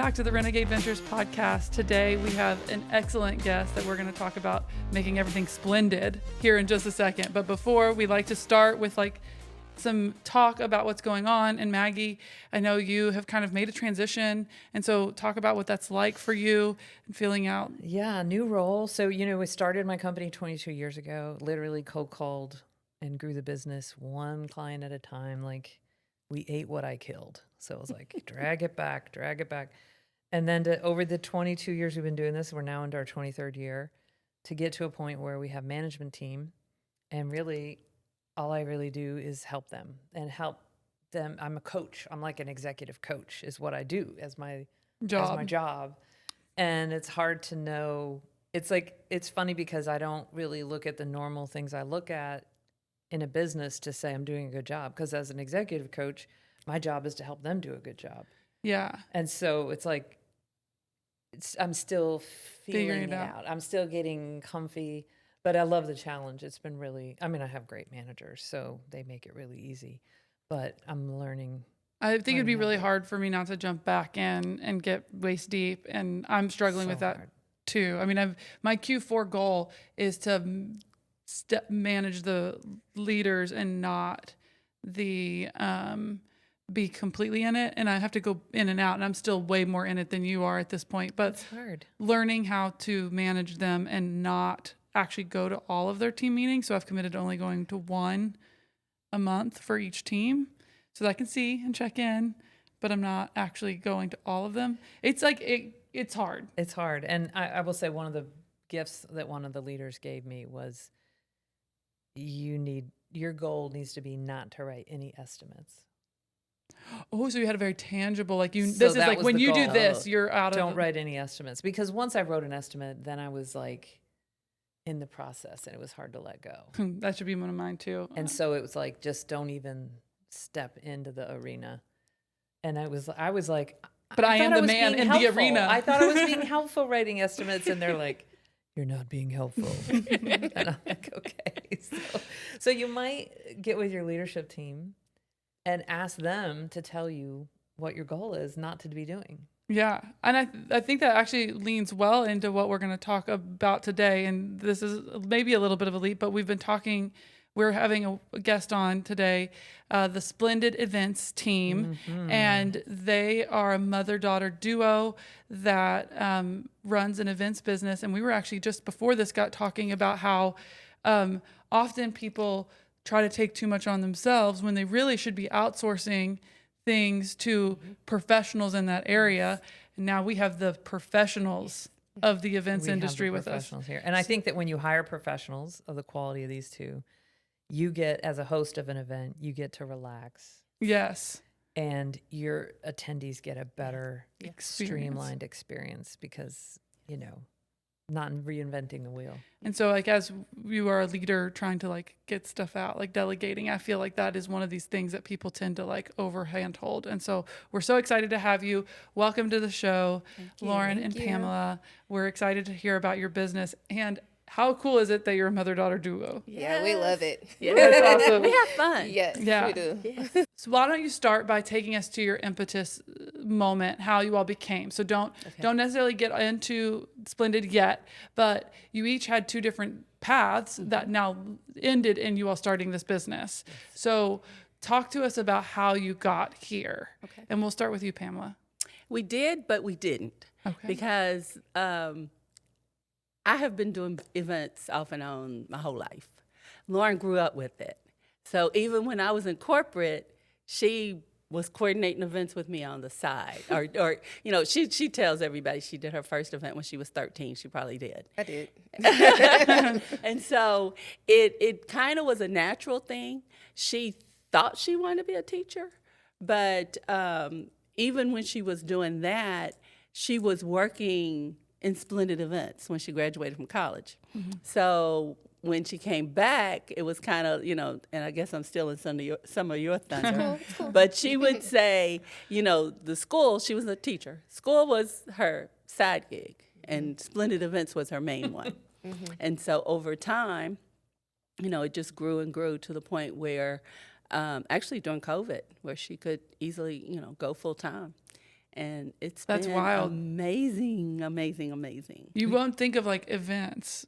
back to the Renegade Ventures podcast. Today we have an excellent guest that we're going to talk about making everything splendid here in just a second. But before, we like to start with some talk about what's going on. And Maggie, I know you have kind of made a transition, and so talk about what that's like for you and feeling out. Yeah, new role. So, we started my company 22 years ago, literally cold called and grew the business one client at a time. Like, we ate what I killed. So it was like, drag it back. And then over the 22 years we've been doing this, we're now into our 23rd year, to get to a point where we have management team, and really all I really do is help them. I'm a coach. I'm like an executive coach is what I do as my job. And it's hard to know. It's funny because I don't really look at the normal things I look at in a business to say I'm doing a good job. Because as an executive coach, my job is to help them do a good job. Yeah. And so it's like, I'm still figuring it out. I'm still getting comfy, but I love the challenge. It's been really, I have great managers, so they make it really easy, but I'm learning. I think it'd be really hard for me not to jump back in and get waist deep. And I'm struggling with that too. My Q4 goal is to manage the leaders and not be completely in it, and I have to go in and out, and I'm still way more in it than you are at this point, but it's hard learning how to manage them and not actually go to all of their team meetings. So I've committed to only going to one a month for each team so that I can see and check in, but I'm not actually going to all of them. It's like it's hard. It's hard. And I will say one of the gifts that one of the leaders gave me was your goal needs to be not to write any estimates. Oh, so you had a very tangible, this is like when you do this, you're out of. Don't write any estimates, because once I wrote an estimate, then I was like in the process and it was hard to let go. That should be one of mine too. And so it was like, just don't even step into the arena. And I was like, but I am the man in the arena. I thought I was being helpful writing estimates, and they're like, you're not being helpful. And I'm like, okay. So you might get with your leadership team and ask them to tell you what your goal is not to be doing. Yeah. And I think that actually leans well into what we're going to talk about today. And this is maybe a little bit of a leap, but we're having a guest on today, the Splendid events team. Mm-hmm. And they are a mother-daughter duo that runs an events business. And we were actually just before this got talking about how often people try to take too much on themselves when they really should be outsourcing things to professionals in that area. And now we have the professionals of the events industry with us here. And I think that when you hire professionals of the quality of these two, you get, as a host of an event, you get to relax. Yes. And your attendees get a better streamlined experience because, not reinventing the wheel. And so as you are a leader trying to get stuff out, delegating, I feel like that is one of these things that people tend to overhand hold. And so we're so excited to have you. Welcome to the show, Lauren and Pamela. We're excited to hear about your business. And how cool is it that you're a mother-daughter duo? Yeah, we love it. Yeah. That's awesome. We have fun. Yes, yeah. we do. Yes. So why don't you start by taking us to your impetus moment, how you all became. So don't necessarily get into Splendid yet, but you each had two different paths that now ended in you all starting this business. Yes. So talk to us about how you got here. Okay. And we'll start with you, Pamela. We did, but we didn't. Okay. Because I have been doing events off and on my whole life. Lauren grew up with it. So even when I was in corporate, she was coordinating events with me on the side. Or she tells everybody she did her first event when she was 13. She probably did. I did. And so it kind of was a natural thing. She thought she wanted to be a teacher, but even when she was doing that, she was working in Splendid events when she graduated from college. Mm-hmm. So when she came back, it was kind of, and I guess I'm still in some of your thunder. Cool. But she would say, the school, she was a teacher. School was her side gig, and Splendid events was her main one. Mm-hmm. And so over time, it just grew and grew to the point where, actually during COVID, where she could easily, go full time. And it's That's been wild. amazing, amazing, amazing. You won't think of like events.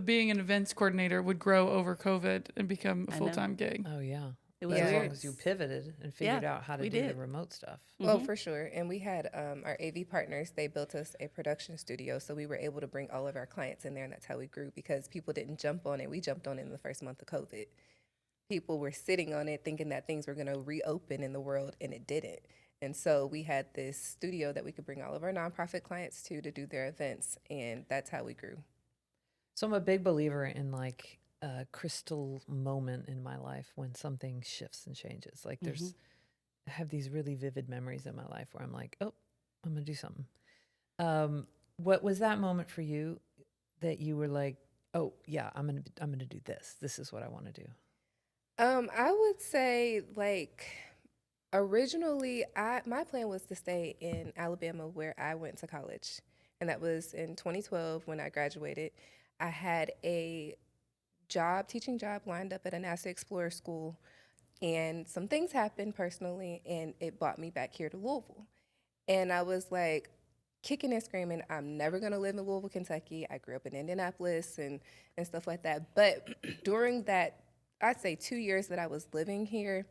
Being an events coordinator would grow over COVID and become a I know. full-time gig. Oh yeah. It was As long weird. as you pivoted and figured out how to we do the did. remote stuff. Well, for sure. And we had our AV partners, they built us a production studio. So we were able to bring all of our clients in there. And that's how we grew, because people didn't jump on it. We jumped on it in the first month of COVID. People were sitting on it thinking that things were going to reopen in the world, and it didn't. And so we had this studio that we could bring all of our nonprofit clients to do their events. And that's how we grew. So I'm a big believer in like a crystal moment in my life when something shifts and changes. Like I have these really vivid memories in my life where I'm like, oh, I'm gonna do something. What was that moment for you that you were like, oh yeah, I'm gonna do this. This is what I want to do. I would say, like, originally, my plan was to stay in Alabama where I went to college. And that was in 2012 when I graduated. I had a teaching job lined up at a NASA Explorer School. And some things happened personally, and it brought me back here to Louisville. And I was like, kicking and screaming, I'm never going to live in Louisville, Kentucky. I grew up in Indianapolis and stuff like that. But during that, I'd say 2 years that I was living here,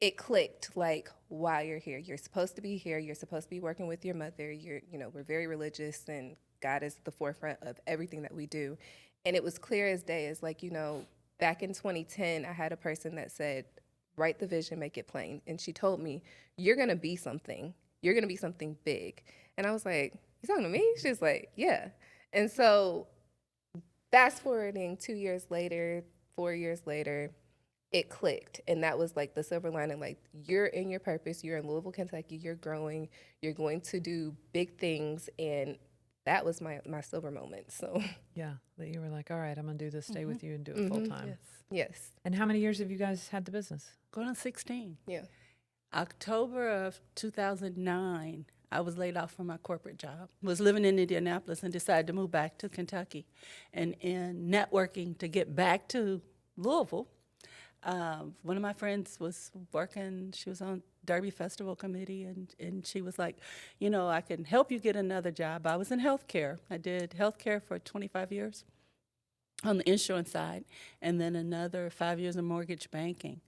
it clicked, like, while you're here. You're supposed to be here. You're supposed to be working with your mother. We're very religious, and God is the forefront of everything that we do. And it was clear as day. It's like, back in 2010, I had a person that said, write the vision, make it plain. And she told me, you're going to be something. You're going to be something big. And I was like, you talking to me? She's like, yeah. And so fast forwarding 2 years later, 4 years later, it clicked. And that was like the silver lining. Like, you're in your purpose. You're in Louisville, Kentucky. You're growing. You're going to do big things. And that was my silver moment. So Yeah, that you were like, all right, I'm gonna do this, stay with you and do it full time. yes. And how many years have you guys had the business? Going on 16. Yeah. October of 2009, I was laid off from my corporate job. Was living in Indianapolis and decided to move back to Kentucky. And in networking to get back to Louisville, one of my friends was working, she was on Derby Festival Committee, and she was like, I can help you get another job. I was in healthcare. I did healthcare for 25 years on the insurance side, and then another 5 years in mortgage banking.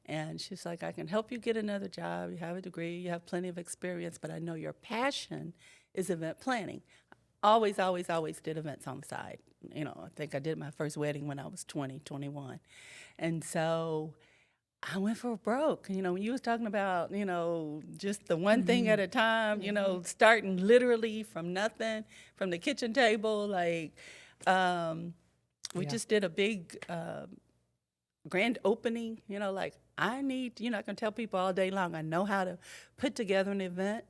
And she's like, I can help you get another job. You have a degree, you have plenty of experience, but I know your passion is event planning. Always, always, always did events on the side. I think I did my first wedding when I was 20, 21. And so I went for broke. When you was talking about, just the one thing at a time, starting literally from nothing, from the kitchen table, like, we just did a big grand opening, like, I need, I can tell people all day long, I know how to put together an event,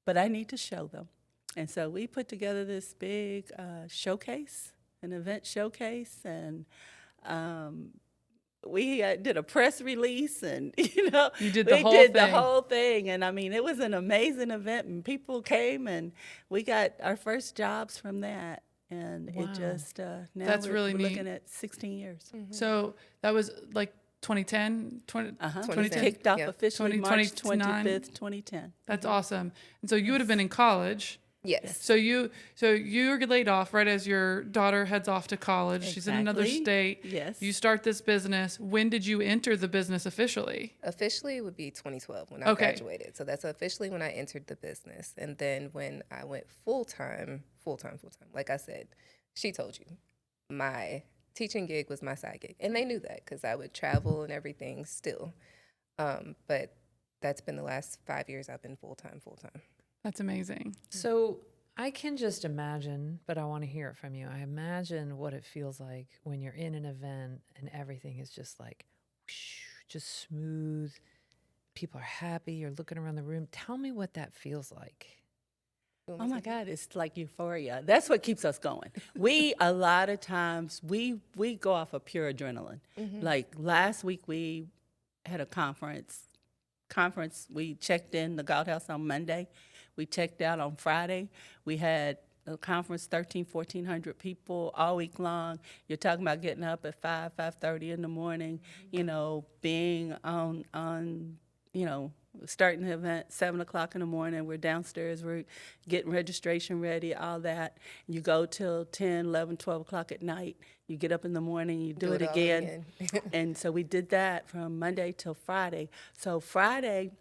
but I need to show them. And so we put together this big showcase, an event showcase, and we did a press release, and You did we the whole did the thing. whole thing. And I mean, it was an amazing event, and people came, and we got our first jobs from that. And it just now That's we're, really we're neat. looking at 16 years. So that was like 2010, 2010. Kicked off Yeah. officially March 29. 25th, 2010. That's awesome. And so you would have been in college. Yes. So you get laid off right as your daughter heads off to college. She's in another Exactly. state. Yes. You start this business. When did you enter the business officially? Officially, it would be 2012 when I Okay. graduated. So that's officially when I entered the business. And then when I went full-time, like I said, she told you, my teaching gig was my side gig. And they knew that because I would travel and everything still. But that's been the last 5 years I've been full-time. That's amazing. So I can just imagine, but I want to hear it from you. I imagine what it feels like when you're in an event and everything is just like, whoosh, just smooth. People are happy. You're looking around the room. Tell me what that feels like. Oh my God, it's like euphoria. That's what keeps us going. We, a lot of times, we go off of pure adrenaline. Like last week, we had a conference. We checked in the Gold House on Monday. We checked out on Friday. We had a conference, 1,400 people all week long. You're talking about getting up at 5:30 in the morning, being on starting the event 7 o'clock in the morning. We're downstairs. We're getting registration ready, all that. You go till 10, 11, 12 o'clock at night. You get up in the morning, you do it all again. And so we did that from Monday till Friday. So Friday,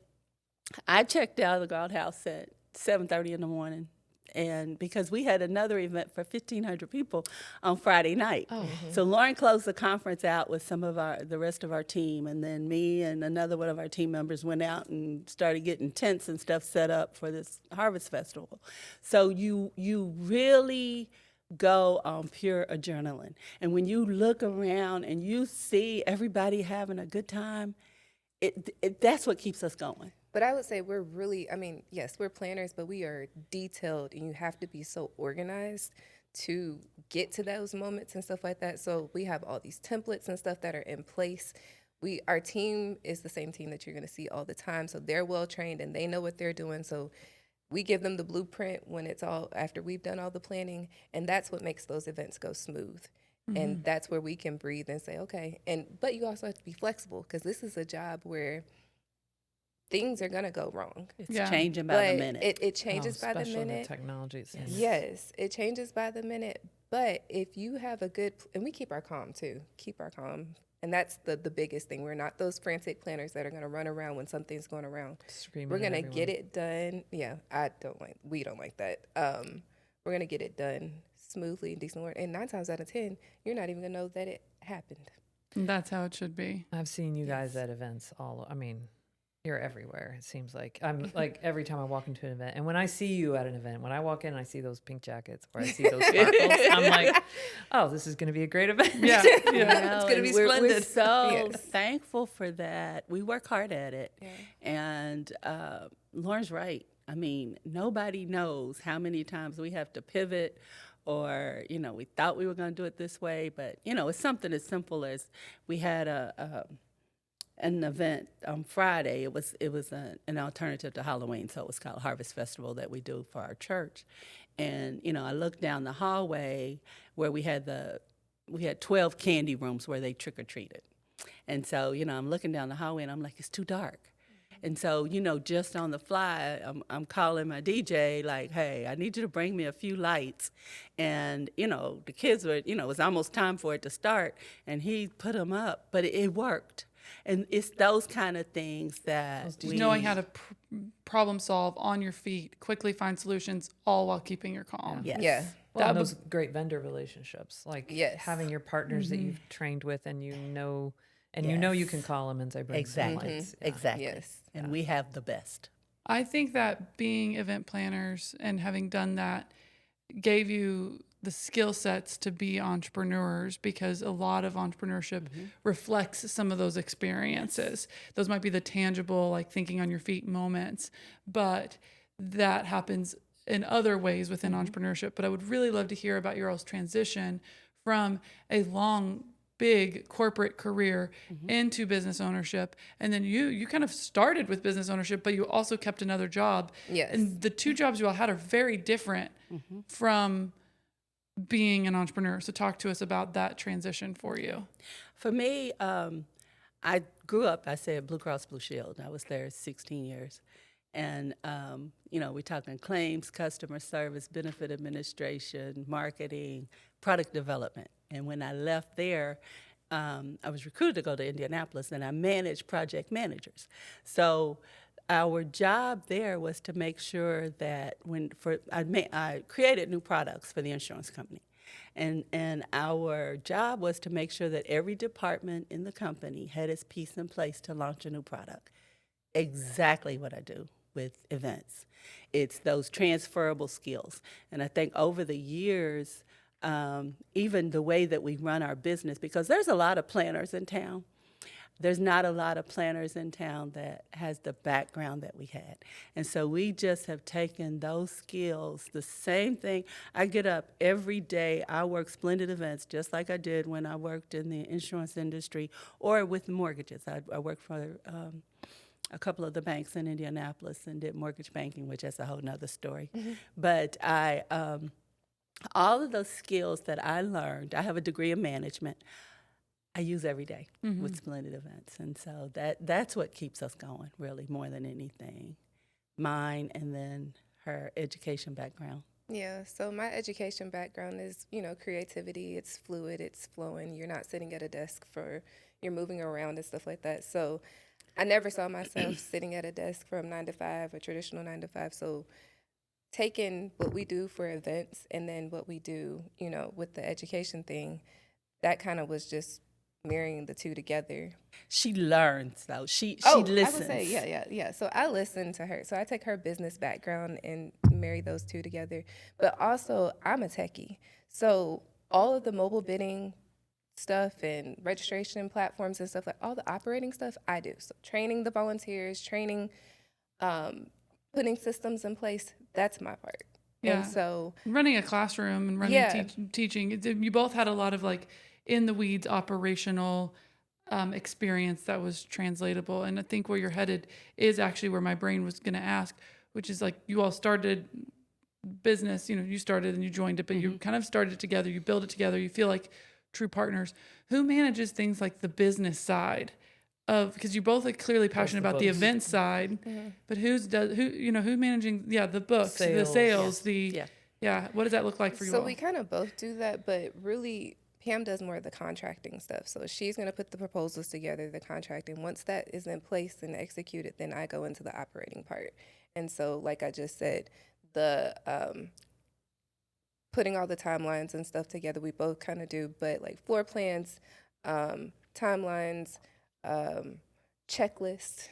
I checked out of the Guardhouse at 7:30 in the morning. And because we had another event for 1,500 people on Friday night. So Lauren closed the conference out with some of the rest of our team, and then me and another one of our team members went out and started getting tents and stuff set up for this Harvest Festival. So you really go on pure adrenaline. And when you look around and you see everybody having a good time, that's what keeps us going. But I would say we're really, I mean, yes, we're planners, but we are detailed, and you have to be so organized to get to those moments and stuff like that. So we have all these templates and stuff that are in place. Our team is the same team that you're going to see all the time. So they're well trained and they know what they're doing. So we give them the blueprint when it's all after we've done all the planning, and that's what makes those events go smooth. And that's where we can breathe and say, okay. But you also have to be flexible, because this is a job where things are going to go wrong. It's changing by the minute. It changes by the minute. The technology. Yes, it changes by the minute. But if you have a good, and we keep our calm too, And that's the biggest thing. We're not those frantic planners that are going to run around when something's going around. Screaming We're going to at get it done. Yeah, we don't like that. We're going to get it done smoothly and decently. And 9 times out of 10, you're not even going to know that it happened. That's how it should be. I've seen you guys at events you're everywhere, it seems like. I'm like, every time I walk into an event, and when I see you at an event, when I walk in and I see those pink jackets or I see those sparkles, I'm like, oh, this is going to be a great event. Yeah. It's going to be splendid. We're so thankful for that. We work hard at it. Yeah. And Lauren's right. I mean, nobody knows how many times we have to pivot, or, we thought we were going to do it this way. But, it's something as simple as we had an event on Friday. It was an alternative to Halloween, so it was called Harvest Festival that we do for our church. And I looked down the hallway where we had 12 candy rooms where they trick or treated. And so I'm looking down the hallway and I'm like, it's too dark. And so just on the fly, I'm calling my DJ like, hey, I need you to bring me a few lights. And the kids were it was almost time for it to start, and he put them up, but it worked. And it's those kind of things that knowing how to problem solve on your feet, quickly find solutions, all while keeping your calm. Yes. Yeah. Well, and those great vendor relationships, like Yes. having your partners that you've trained with, and you know you can call them and say, bring some lights. Yeah. Exactly. Yes. And we have the best. I think that being event planners and having done that gave you the skill sets to be entrepreneurs, because a lot of entrepreneurship reflects some of those experiences. Those might be the tangible, like thinking on your feet moments, but that happens in other ways within entrepreneurship. But I would really love to hear about your all's transition from a long, big corporate career into business ownership. And then you kind of started with business ownership, but you also kept another job. Yes. And the two jobs you all had are very different from being an entrepreneur. So talk to us about that transition for you. For me, I grew up, I said Blue Cross Blue Shield. I was there 16 years. And, we're talking claims, customer service, benefit administration, marketing, product development. And when I left there, I was recruited to go to Indianapolis, and I managed project managers. So our job there was to make sure that I created new products for the insurance company. And our job was to make sure that every department in the company had its piece in place to launch a new product. Exactly what I do with events. It's those transferable skills. And I think over the years, even the way that we run our business, because there's a lot of planners in town, there's not a lot of planners in town that has the background that we had. And so we just have taken those skills, the same thing. I get up every day, I work Splendid events just like I did when I worked in the insurance industry or with mortgages. I worked for a couple of the banks in Indianapolis and did mortgage banking, which is a whole nother story. But all of those skills that I learned, I have a degree in management. I use every day with Splendid events. And so that's what keeps us going, really, more than anything. Mine and then her education background. Yeah, so my education background is, creativity. It's fluid, it's flowing. You're not sitting at a desk you're moving around and stuff like that. So I never saw myself sitting at a desk from 9 to 5, a traditional 9 to 5. So taking what we do for events and then what we do, with the education thing, that kind of was just marrying the two together. She learns, though. She listens. I would say, yeah. So I listen to her. So I take her business background and marry those two together. But also, I'm a techie. So all of the mobile bidding stuff and registration platforms and stuff, like all the operating stuff, I do. So training the volunteers, putting systems in place, that's my part. Yeah. And so running a classroom and running teaching, you both had a lot of like in the weeds operational experience that was translatable. And I think where you're headed is actually where my brain was going to ask, which is like you all started business, you started and you joined it, but you kind of started it together, you build it together, you feel like true partners. Who manages things like the business side of, because you're both like clearly passionate about the event side, but who managing the books, the sales, what does that look like for you all? So we kind of both do that, but really Pam does more of the contracting stuff. So she's going to put the proposals together, the contracting. Once that is in place and executed, then I go into the operating part. And so, like I just said, the putting all the timelines and stuff together, we both kind of do. But like floor plans, timelines, checklists,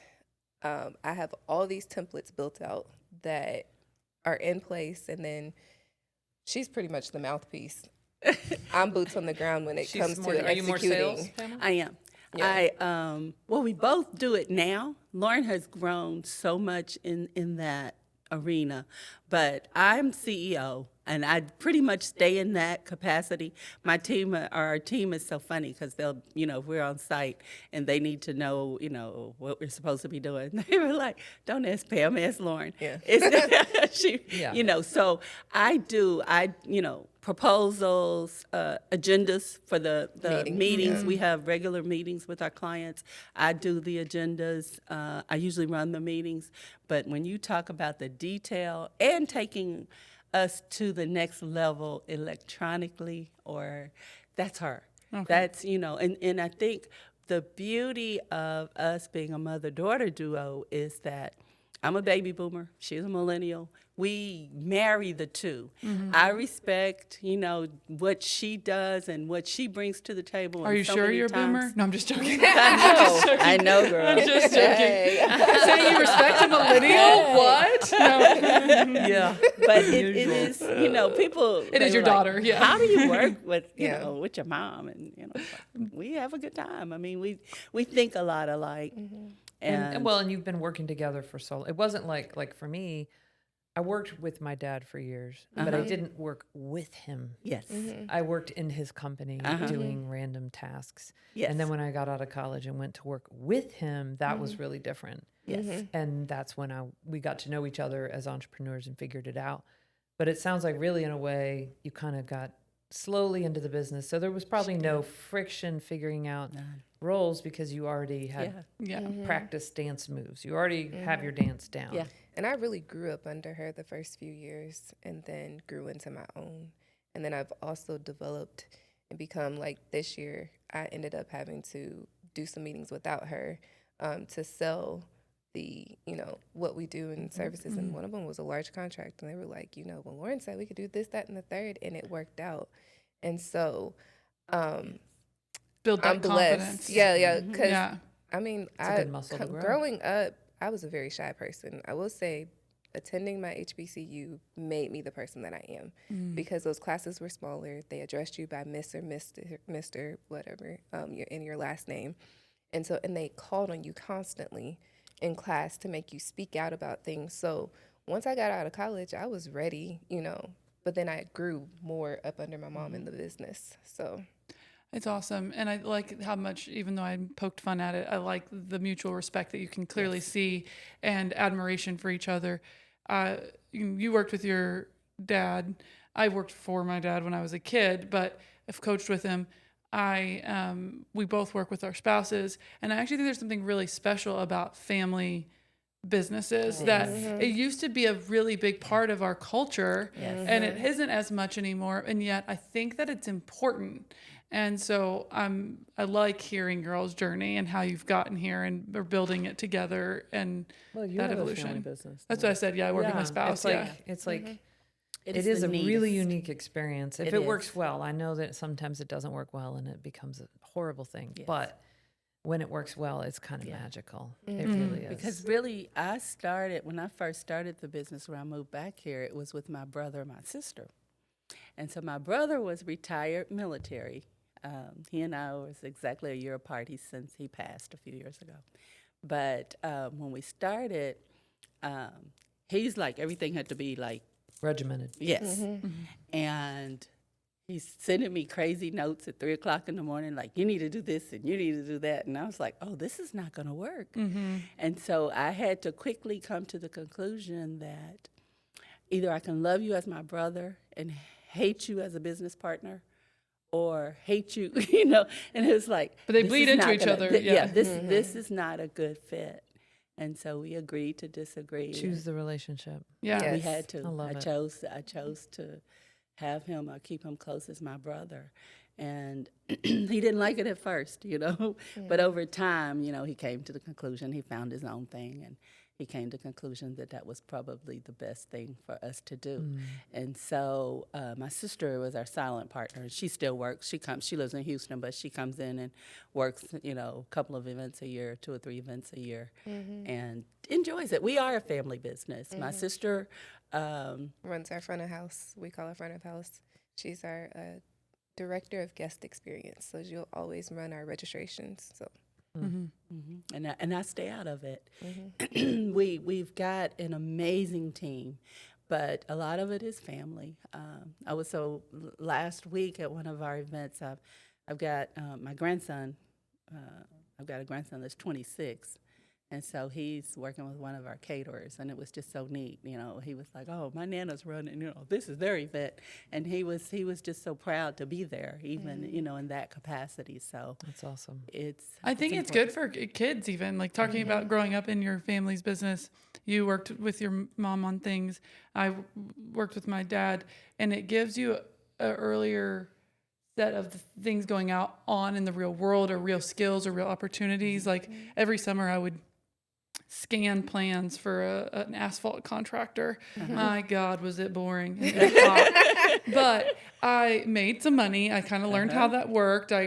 I have all these templates built out that are in place. And then she's pretty much the mouthpiece. I'm boots on the ground when it comes to executing. Are you more sales, Pamela? I am. Yeah. We both do it now. Lauren has grown so much in that arena, but I'm CEO and I pretty much stay in that capacity. Our team is so funny because they'll, we're on site and they need to know, what we're supposed to be doing. They were like, don't ask Pam, ask Lauren. Yeah. So I do, proposals, agendas for the meetings. We have regular meetings with our clients. I do the agendas. I usually run the meetings. But when you talk about the detail and taking us to the next level electronically, that's her. Okay. That's, and I think the beauty of us being a mother-daughter duo is that I'm a baby boomer. She's a millennial. We marry the two. Mm-hmm. I respect, what she does and what she brings to the table. Are you sure you're a boomer? No, I'm just joking. I know, girl. I'm just joking. Say you respect a millennial? What? No. Yeah. But it is, people. It is your daughter, yeah. How do you work with, with your mom? And, we have a good time. I mean, we think a lot alike. Mm-hmm. And you've been working together for so long. It wasn't like for me, I worked with my dad for years, but I didn't work with him. Yes. Mm-hmm. I worked in his company doing random tasks. Yes. And then when I got out of college and went to work with him, that was really different. Yes. And that's when we got to know each other as entrepreneurs and figured it out. But it sounds like really in a way you kind of got slowly into the business. So there was probably no friction figuring out roles because you already had practiced dance moves. You already have your dance down. Yeah. And I really grew up under her the first few years and then grew into my own. And then I've also developed and become, like this year, I ended up having to do some meetings without her to sell the, what we do in services. And one of them was a large contract. And they were like, well, Lauren said we could do this, that, and the third. And it worked out. And so build that I'm confidence. Blessed. Yeah. Because, I mean, it's a good muscle to grow. Growing up, I was a very shy person. I will say attending my HBCU made me the person that I am because those classes were smaller. They addressed you by Miss or Mr. whatever, your last name. And they called on you constantly in class to make you speak out about things. So once I got out of college, I was ready, but then I grew more up under my mom in the business. So it's awesome. And I like how much, even though I poked fun at it, I like the mutual respect that you can clearly see and admiration for each other. You worked with your dad. I worked for my dad when I was a kid, but I've coached with him. we both work with our spouses, and I actually think there's something really special about family businesses that it used to be a really big part of our culture, and it isn't as much anymore. And yet I think that it's important. And so I like hearing girls' journey and how you've gotten here and are building it together and you that have evolution. a family business. That's what I said. Yeah, I work with my spouse. It's like It it is is a the really neatest. unique experience. If It it is. works well, I know that sometimes it doesn't work well and it becomes a horrible thing. Yes. But when it works well, it's kind of magical. It Mm-hmm. really is. Because really, when I first started the business when I moved back here, it was with my brother and my sister. And so my brother was retired military. He and I was exactly a year apart. Since he passed a few years ago. But when we started, he's like, everything had to be like, regimented. yes. And he's sending me crazy notes at 3 o'clock in the morning, like, you need to do this and you need to do that. And I was like, oh, this is not going to work. And so I had to quickly come to the conclusion that either I can love you as my brother and hate you as a business partner, or hate you, and it was like. But they this bleed is into not each gonna- other, th- yeah. This is not a good fit. And so we agreed to disagree. Choose the relationship. Yeah. Yes. We had to. I love I it. chose to have him or keep him close as my brother. And he didn't like it at first, But over time, he came to the conclusion, he found his own thing, and he came to the conclusion that that was probably the best thing for us to do. And so my sister was our silent partner, and she still works. She lives in Houston, but she comes in and works, a couple of events a year, 2 or 3 events a year, and enjoys it. We are a family business. My sister Runs our front of house. We call her front of house. She's our director of guest experience. So she'll always run our registrations. So and I stay out of it. We've got an amazing team, but a lot of it is family. Last week at one of our events, I've got my grandson. I've got a grandson that's 26. And so he's working with one of our caterers, and it was just so neat. He was like, "Oh, my Nana's running. This is their event," and he was just so proud to be there, even in that capacity. So That's awesome. I think it's good for kids, even like talking about growing up in your family's business. You worked with your mom on things. I worked with my dad, and it gives you an earlier set of the things going on in the real world, or real skills, or real opportunities. Like every summer, I would scan plans for an asphalt contractor. My God, was it boring. But I made some money. I kind of learned how that worked. I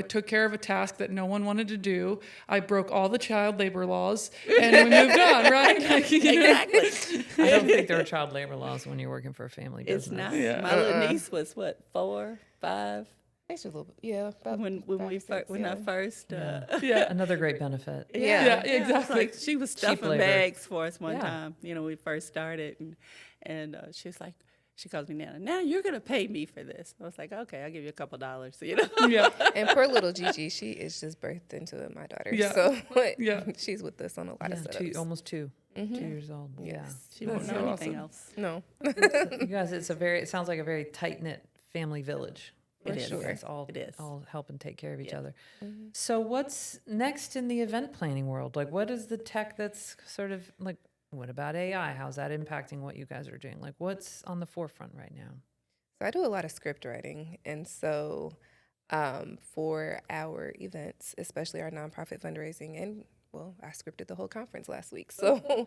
took care of a task that no one wanted to do. I broke all the child labor laws, and we moved on, right? Exactly. I don't think there are child labor laws when you're working for a family business. It's not. Yeah. My little niece was 4, 5 actually a little bit, yeah. About when 5, 6, I first. Yeah. Another great benefit. Yeah, It's exactly. like she was stuffing labor. bags for us one Yeah. time. We first started, and she's like, she calls me Nana. Now you're gonna pay me for this. I was like, okay, I'll give you a couple dollars. Yeah. And poor little Gigi, she is just birthed into it, my daughter. Yeah. So Yeah. she's with us on a lot of Yeah, setups. almost 2 years old. Yes. She won't That's know so anything awesome. else. No. Yeah. You guys, it sounds like a very tight knit family village. It is. sure. You guys all, It is. all help and take care of each Yeah. other. So what's next in the event planning world? Like, what is the tech that's sort of like, what about AI? How's that impacting what you guys are doing? Like, what's on the forefront right now? So I do a lot of script writing. And so for our events, especially our nonprofit fundraising, and I scripted the whole conference last week. So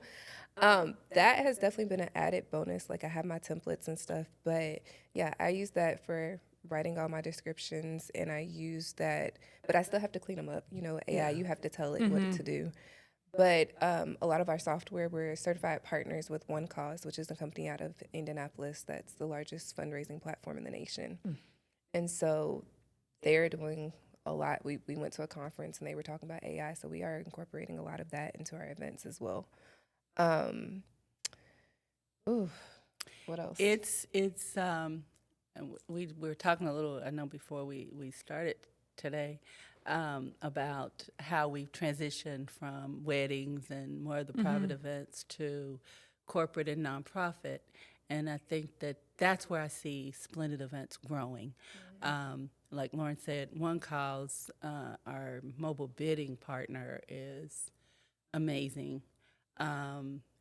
that has definitely been an added bonus. Like I have my templates and stuff, but yeah, I use that for writing all my descriptions, and I use that, but I still have to clean them up. AI, you have to tell it what to do. But a lot of our software, we're certified partners with One Cause, which is a company out of Indianapolis that's the largest fundraising platform in the nation. And so they're doing a lot. We went to a conference and they were talking about AI, so we are incorporating a lot of that into our events as well. What else? We were talking a little, I know before we started today, about how we've transitioned from weddings and more of the private events to corporate and nonprofit. And I think that's where I see Splendid events growing. like Lauren said, One Cause, our mobile bidding partner, is amazing.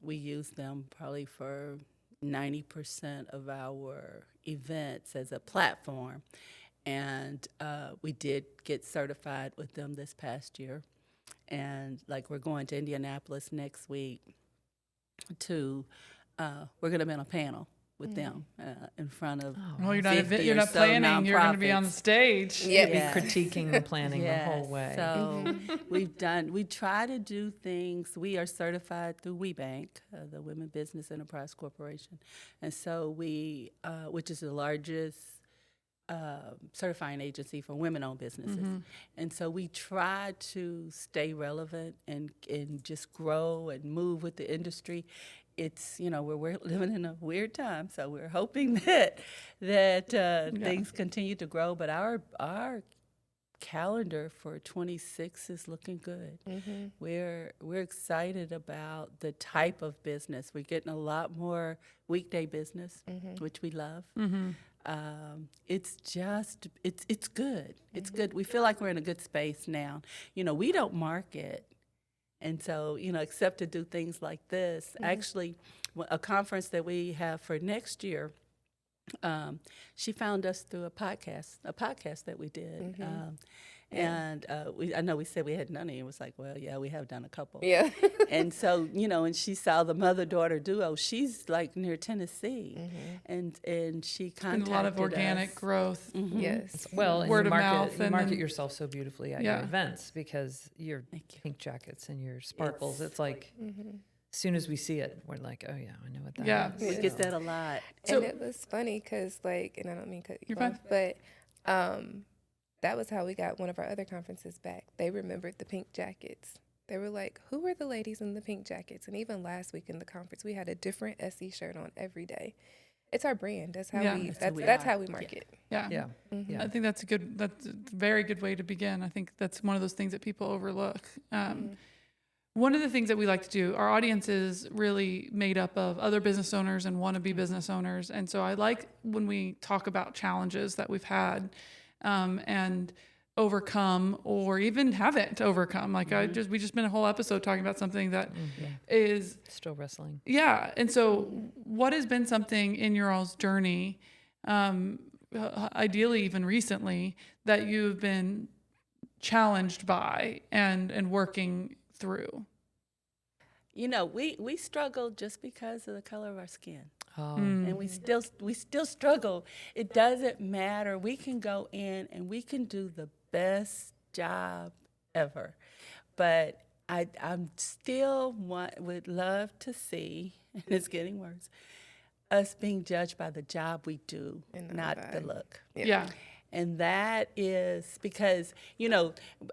We use them probably for 90% of our events as a platform. And we did get certified with them this past year. And like we're going to Indianapolis next week to, we're going to be on a panel with them in front of Well, you're 50 you're or not so planning. You're going to be on the nonprofits. stage. Be critiquing and planning the whole way. So we try to do things. We are certified through WeBank, the Women Business Enterprise Corporation. And so we, which is the largest certifying agency for women-owned businesses. And so we try to stay relevant and just grow and move with the industry. It's, we're living in a weird time, so we're hoping that things continue to grow. But our calendar for 26 is looking good. We're excited about the type of business. We're getting a lot more weekday business, which we love. It's just it's good. It's good. We feel like we're in a good space now. We don't market. And so, except to do things like this, actually, a conference that we have for next year, she found us through a podcast that we did. And I know we said we had none, and it was like, well, yeah, we have done a couple. Yeah. And so, and she saw the mother-daughter duo. She's like near Tennessee, and she contacted a lot of organic us. growth. Yes. Well, and Word you of market, mouth you and market then- yourself so beautifully at Yeah. your events because your pink jackets and your sparkles. It's like, as soon as we see it, we're like, oh yeah, I know what that Yeah. is. We get that a lot. And it was funny because, and I don't mean to cut you You're off, but that was how we got one of our other conferences back. They remembered the pink jackets. They were like, who were the ladies in the pink jackets? And even last week in the conference, we had a different SE shirt on every day. It's our brand. That's how that's how we market. Yeah. Yeah. Yeah. I think that's a very good way to begin. I think that's one of those things that people overlook. One of the things that we like to do, our audience is really made up of other business owners and wannabe business owners. And so I like when we talk about challenges that we've had and overcome or even haven't overcome. Like we just spent a whole episode talking about something that is Still wrestling. Yeah. And so what has been something in your all's journey, ideally even recently, that you've been challenged by and working through? We struggle just because of the color of our skin. Oh. And we still struggle. It doesn't matter. We can go in and we can do the best job ever. But I'm still would love to see, and it's getting worse, us being judged by the job we do, not the look. Yeah. And that is because,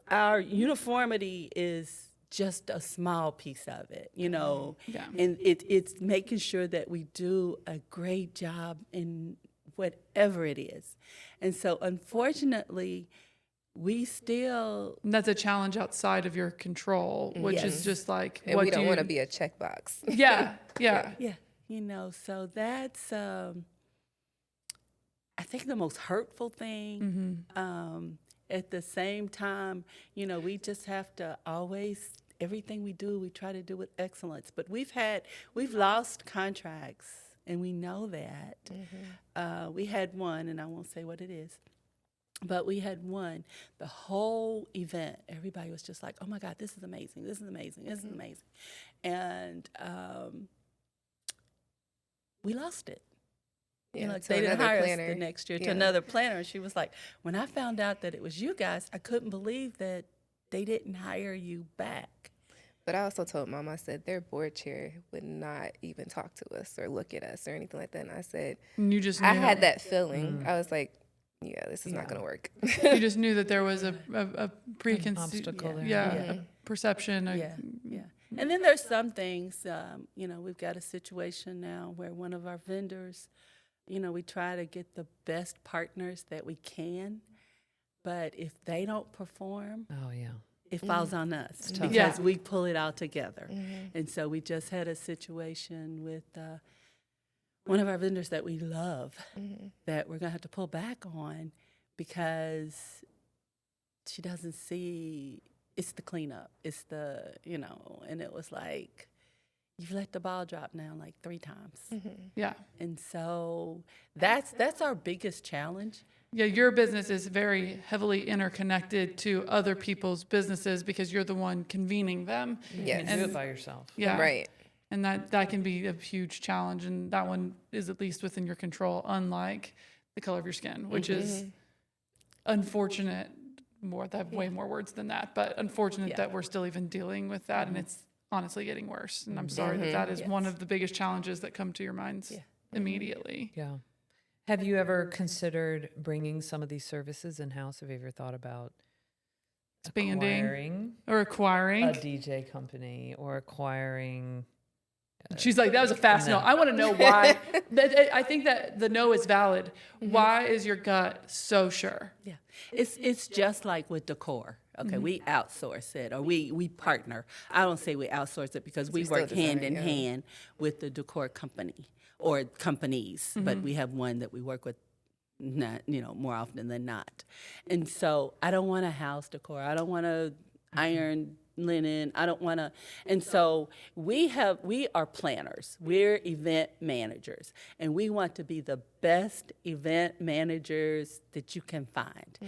our uniformity is just a small piece of it, and it's making sure that we do a great job in whatever it is. And so unfortunately, we still... And that's a challenge outside of your control, which is just like, and we don't want to be a checkbox. Yeah. So that's, I think, the most hurtful thing. At the same time, we just have to always, everything we do, we try to do with excellence. But we've lost contracts, and we know that. We had one, and I won't say what it is, but we had one. The whole event, everybody was just like, oh my God, this is amazing, this is amazing, this is amazing. And we lost it. They didn't hire us the next year to another planner. And she was like, when I found out that it was you guys, I couldn't believe that they didn't hire you back. But I also told Mom, I said, their board chair would not even talk to us or look at us or anything like that. And I said, you just knew. I had that feeling. I was like, yeah, this is not going to work. You just knew that there was a preconceived obstacle there. a perception. And then there's some things, we've got a situation now where one of our vendors, we try to get the best partners that we can, but if they don't perform, it falls on us because we pull it all together. And so we just had a situation with one of our vendors that we love that we're going to have to pull back on because she doesn't see it's the cleanup. It's the, and it was like, you've let the ball drop now like 3 times. Yeah. And so that's our biggest challenge. Yeah, your business is very heavily interconnected to other people's businesses because you're the one convening them. You Yes. can't do it by yourself. Yeah. Right. And that can be a huge challenge. And that one is at least within your control, unlike the color of your skin, which is unfortunate. I have way more words than that, but unfortunate that we're still even dealing with that. And it's honestly getting worse. And I'm sorry that is one of the biggest challenges that come to your minds immediately. Yeah. Have you ever considered bringing some of these services in-house? Have you ever thought about Expanding or a acquiring. DJ company or acquiring? She's like, that was a fast no. I want to know why. I think that the no is valid. Why is your gut so sure? Yeah, it's just like with decor. Okay, we outsource it or we partner. I don't say we outsource it because we work hand in hand with the decor company or companies, but we have one that we work with not, more often than not. And so I don't want to house decor. I don't want to iron linen. I don't want to. And so we are planners. We're event managers, and we want to be the best event managers that you can find.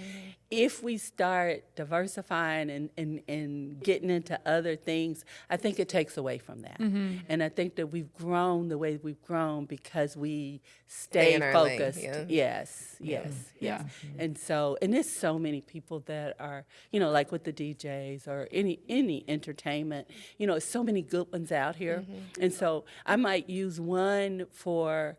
If we start diversifying and getting into other things, I think it takes away from that. And I think that we've grown the way we've grown because we stay focused. Yes. And so, and there's so many people that are, like with the DJs or any entertainment, so many good ones out here. And so I might use one for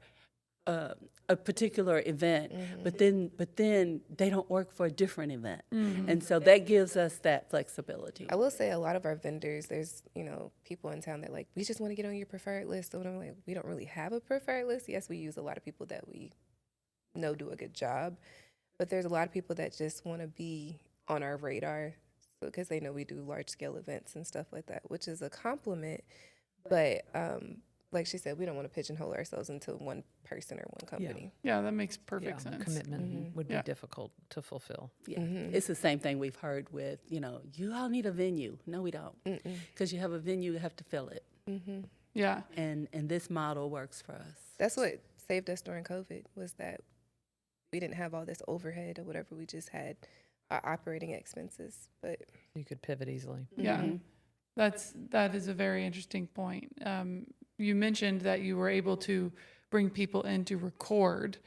a particular event, but then they don't work for a different event. And so that gives us that flexibility. I will say a lot of our vendors, there's, people in town that like, we just want to get on your preferred list. So I'm like, we don't really have a preferred list. Yes, we use a lot of people that we know do a good job, but there's a lot of people that just want to be on our radar because they know we do large scale events and stuff like that, which is a compliment. But like she said, we don't want to pigeonhole ourselves into one person or one company. Yeah, that makes perfect sense. Commitment would be difficult to fulfill. It's the same thing we've heard with, you all need a venue. No, we don't. Because you have a venue, you have to fill it. Yeah. And this model works for us. That's what saved us during COVID was that we didn't have all this overhead or whatever. We just had our operating expenses. But you could pivot easily. Yeah. That is a very interesting point. You mentioned that you were able to bring people in to record.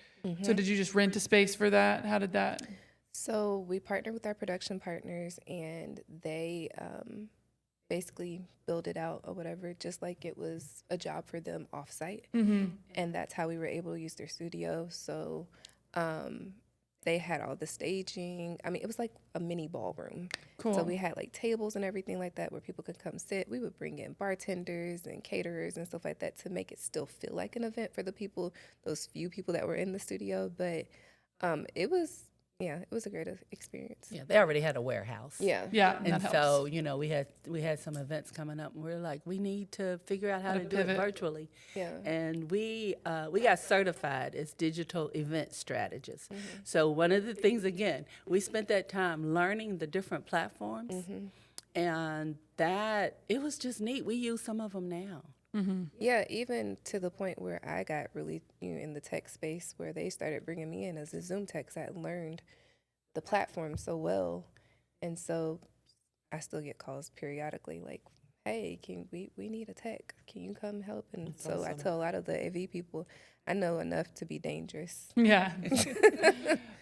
So did you just rent a space for that? How did that? So we partnered with our production partners, and they basically build it out or whatever, just like it was a job for them offsite. And that's how we were able to use their studio. So they had all the staging. I mean, it was like a mini ballroom. Cool. So we had like tables and everything like that where people could come sit. We would bring in bartenders and caterers and stuff like that to make it still feel like an event for the people, those few people that were in the studio. But it was a great experience. Yeah, they already had a warehouse. Yeah, and so we had some events coming up, and we're like, we need to figure out how to do it virtually. Yeah, and we got certified as digital event strategists. So one of the things, again, we spent that time learning the different platforms, and that it was just neat. We use some of them now. Yeah, even to the point where I got really in the tech space where they started bringing me in as a Zoom tech. I learned the platform so well, and so I still get calls periodically like, hey, we need a tech. Can you come help? And that's so awesome. I tell a lot of the AV people, I know enough to be dangerous. Yeah.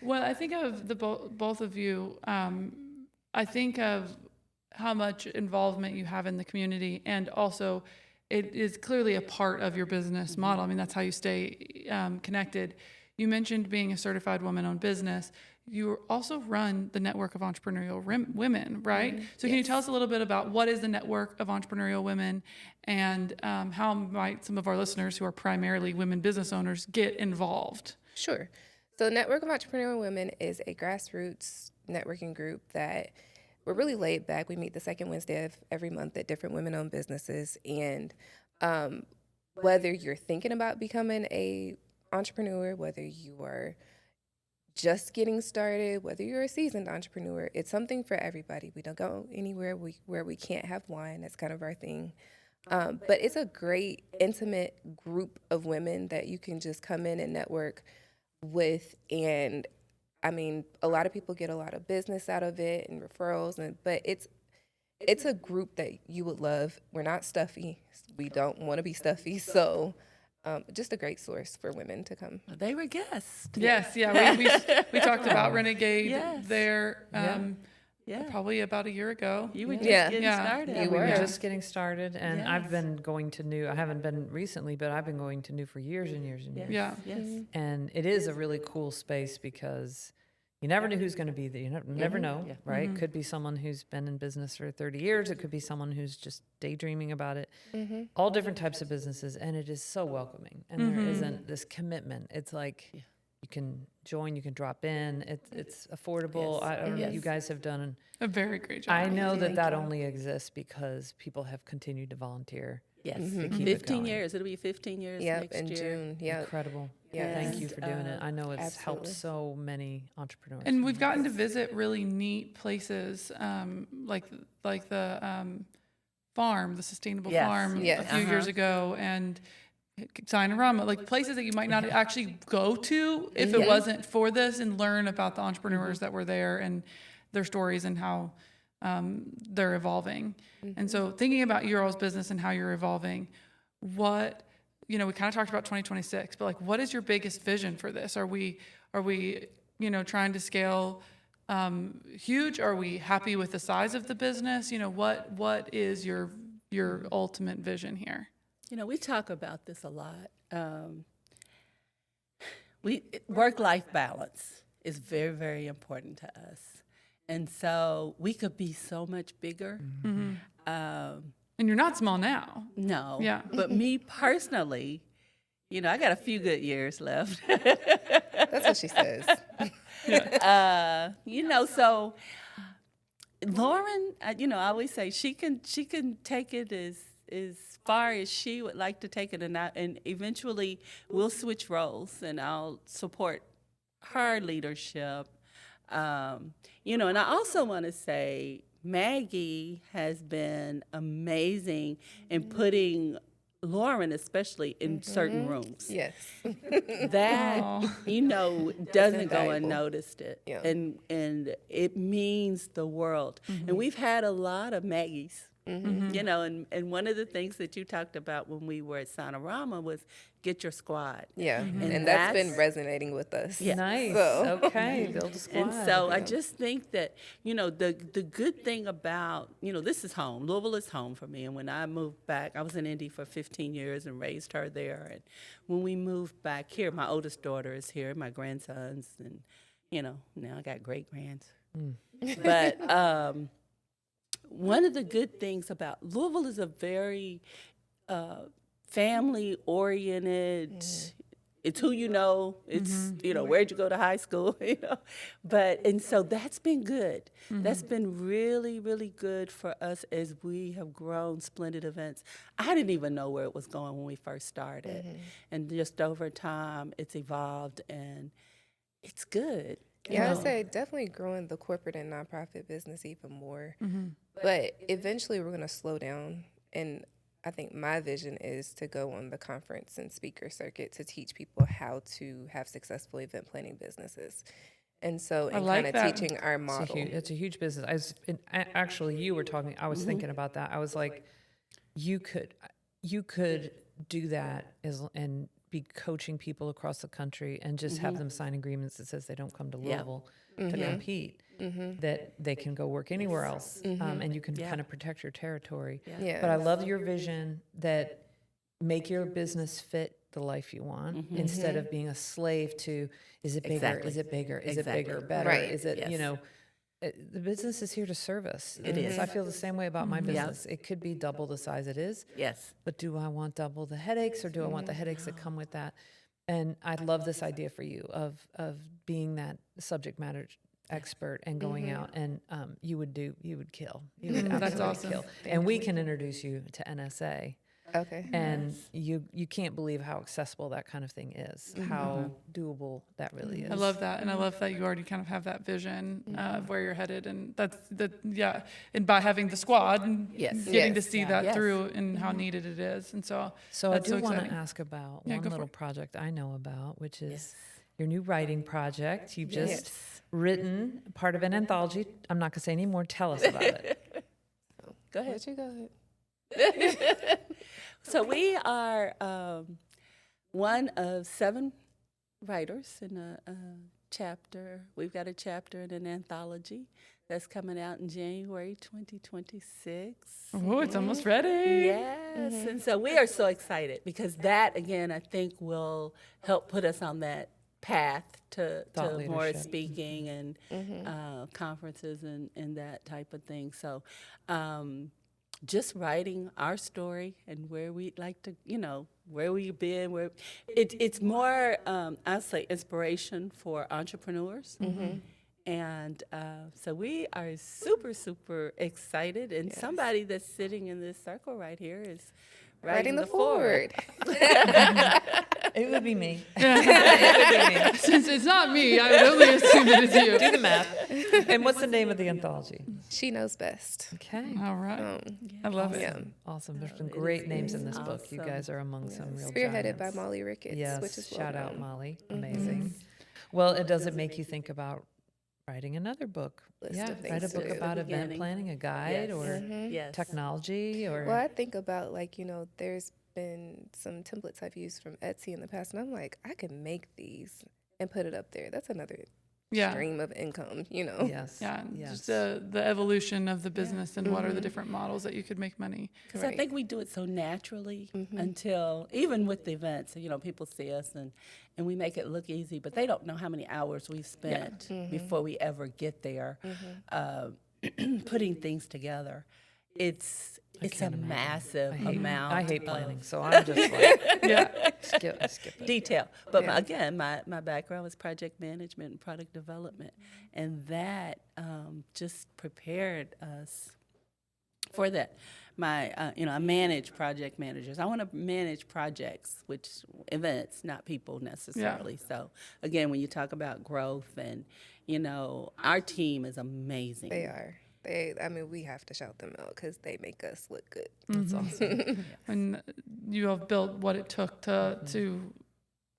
Well, I think of the both of you. I think of how much involvement you have in the community, and also it is clearly a part of your business model. I mean, that's how you stay connected. You mentioned being a certified woman-owned business. You also run the Network of Entrepreneurial Women, right? So can you tell us a little bit about what is the Network of Entrepreneurial Women, and how might some of our listeners who are primarily women business owners get involved? Sure. So Network of Entrepreneurial Women is a grassroots networking group that we're really laid back. We meet the second Wednesday of every month at different women-owned businesses. And whether you're thinking about becoming a entrepreneur, whether you are just getting started, whether you're a seasoned entrepreneur, it's something for everybody. We don't go anywhere where we can't have wine. That's kind of our thing. But it's a great, intimate group of women that you can just come in and network with. And I mean, a lot of people get a lot of business out of it and referrals, but it's a group that you would love. We're not stuffy. We don't want to be stuffy. So just a great source for women to come. They were guests. Yes, yeah. We talked about Renegade Yes. there Yeah. probably about a year ago. You were just Yeah. getting Yeah. started. You We were were. just getting started, and I've Yes. been going to New. I haven't been recently, but I've been going to New for years and years and years. Yeah. Yes. And it is a really cool space because you never know who's going to be there. You never know, Yeah. right? Could be someone who's been in business for 30 years. It could be someone who's just daydreaming about it. All different types of businesses, and it is so welcoming. And there isn't this commitment. It's like you can join, you can drop in. It's affordable. Yes. I don't know. You Yes. guys have done. A very great job. I know that only exists because people have continued to volunteer. Yes. to keep it 15 going. years. It'll be 15 years Yep, next in year. June. Yep. Incredible. Yes. Thank you for doing it. I know it's Absolutely. helped so many entrepreneurs. And we've gotten to visit really neat places, like the farm, the sustainable Yes. farm Yes. a few years ago, and Signorama, like places that you might not actually go to if it wasn't for this, and learn about the entrepreneurs that were there and their stories and how they're evolving. And so thinking about your all's business and how you're evolving, what, we kind of talked about 2026, but like, what is your biggest vision for this? Are we, trying to scale huge? Are we happy with the size of the business? What is your ultimate vision here? We talk about this a lot. Work-life balance is very, very important to us. And so we could be so much bigger. And you're not small now. No. Yeah. But me personally, I got a few good years left. That's what she says. So Lauren, I always say she can take it as far as she would like to take it, and eventually we'll switch roles, and I'll support her leadership. And I also want to say Maggie has been amazing in putting Lauren, especially in certain rooms. Yes. That doesn't go invaluable. unnoticed. Yeah. And it means the world. And we've had a lot of Maggies. And one of the things that you talked about when we were at Sonorama was get your squad. Yeah. And And that's been that's- resonating with us. Yeah. Nice. So- Okay. Build a squad. And so I just think that, the good thing about, this is home. Louisville is home for me. And when I moved back, I was in Indy for 15 years and raised her there. And when we moved back here, my oldest daughter is here, my grandsons, and, now I got great grands. But one of the good things about Louisville is a very family-oriented. It's who you know. It's where'd you go to high school? And so that's been good. That's been really, really good for us as we have grown Splendid Events. I didn't even know where it was going when we first started, and just over time, it's evolved and it's good. Yeah, I'd say definitely growing the corporate and nonprofit business even more. But eventually we're going to slow down. And I think my vision is to go on the conference and speaker circuit to teach people how to have successful event planning businesses. And so, and like kind of that. teaching our model. It's a huge business. Actually, you were talking. I was thinking about that. I was like, you could do that and be coaching people across the country and just have them sign agreements that says they don't come to Louisville to compete, that they can go work anywhere else, and you can kind of protect your territory. Yeah. But I love your vision that make your business fit the life you want instead of being a slave to, is it bigger? Exactly. Is it bigger? Is Exactly. it bigger? Better? Right. Is it, Yes. the business is here to serve us. It is. I feel the same way about my business. It could be double the size it is, Yes. but do I want double the headaches, or do I want the headaches that come with that? And I love this idea for you of being that subject matter expert and going out, and you would kill. You would absolutely That's awesome. kill. And we can introduce you to NSA. Okay. And you can't believe how accessible that kind of thing is, how doable that really is. I love that, and I love that you already kind of have that vision of where you're headed, and yeah. And by having the squad and getting to see that through and how needed it is, and so So I that's do so want to exciting. ask about Yeah, one go for little it. project I know about, which is your new writing project. You've just written part of an anthology. I'm not going to say any more. Tell us about it. Go ahead. Let you go ahead. So we are one of 7 writers in a chapter. We've got a chapter in an anthology that's coming out in January 2026. Oh, it's almost ready. Yes, and so we are so excited because that, again, I think will help put us on that path to Thought more leadership. speaking and conferences and that type of thing. So just writing our story and where we'd like to, where we've been, where it's more, I'll say, inspiration for entrepreneurs. And so we are super, super excited. And somebody that's sitting in this circle right here is writing the forward. It would be me. Since it's not me, I would only assume it is you. Do the math. And what's the name of the anthology? She knows best. Okay. All right. I love it. Yeah. Awesome. There's some great names in this book. You awesome. guys are among some real Spearheaded by giants. Molly Ricketts, Yes. which is Shout out well-known. Molly. Amazing. Well, it doesn't make you think about writing another book. List Yeah, of write a things book to do. about event Beginning. planning, a guide, Yes. or Yes. technology, or Well, I think about there's been some templates I've used from Etsy in the past, and I'm like, I can make these and put it up there. That's another Yeah. stream of income, yes, Yeah, yes. just the evolution of the business and what are the different models that you could make money. Because I think we do it so naturally until, even with the events, people see us and we make it look easy, but they don't know how many hours we've spent before we ever get there putting things together. It's a can't imagine. massive amount. I hate of planning, so I'm just like, Yeah, skip it. detail. But my background was project management and product development, and that just prepared us for that. I manage project managers. I want to manage projects, which events, not people necessarily. So again, when you talk about growth and, our team is amazing. They are. We have to shout them out because they make us look good. That's awesome. and you have built what it took to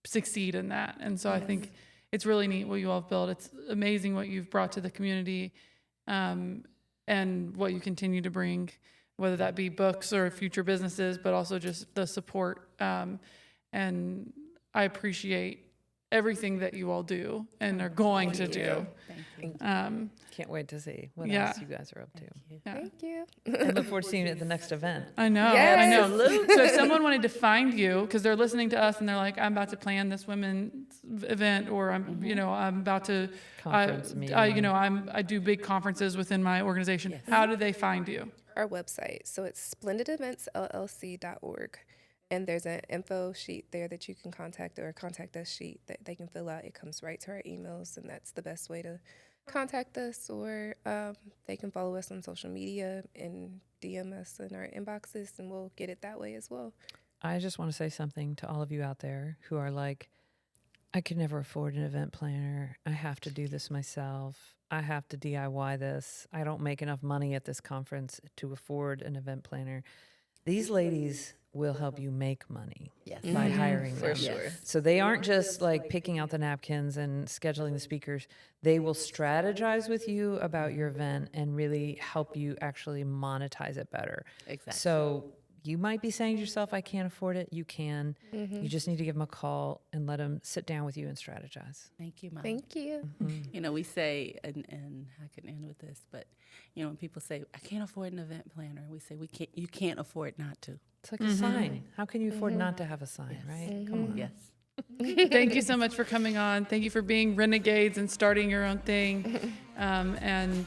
succeed in that, and so I think it's really neat what you all have built. It's amazing what you've brought to the community, and what you continue to bring, whether that be books or future businesses, but also just the support. And I appreciate everything that you all do and are going to do. Thank you. Can't wait to see what Yeah. else you guys are up to. Yeah. Thank you. And look forward to seeing you at the next event. I know. Yes. I know. So if someone wanted to find you, because they're listening to us and they're like, I'm about to plan this women's event, or I'm about to, Conference meeting. I do big conferences within my organization. How do they find you? Our website. So it's splendidevents.llc.org. And there's an info sheet there that you can contact us sheet that they can fill out. It comes right to our emails, and that's the best way to contact us, or they can follow us on social media and DM us in our inboxes, and we'll get it that way as well. I just want to say something to all of you out there who are like, I could never afford an event planner. I have to do this myself. I have to DIY this. I don't make enough money at this conference to afford an event planner. These ladies will help you make money by hiring them. sure. So they aren't just like picking out the napkins and scheduling the speakers. They will strategize with you about your event and really help you actually monetize it better. Exactly. So you might be saying to yourself, I can't afford it. You can. You just need to give them a call and let them sit down with you and strategize. Thank you, Mom. Thank you. We say, and I can end with this, but when people say, I can't afford an event planner, we say, you can't afford not to. It's like a sign. How can you afford not to have a sign, right? Come on. Yes. Thank you so much for coming on. Thank you for being renegades and starting your own thing, and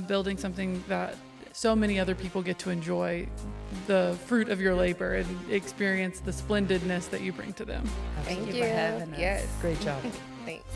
building something that so many other people get to enjoy the fruit of your labor and experience the splendidness that you bring to them. Thank you you. for having us. Yes. Great job. Thanks.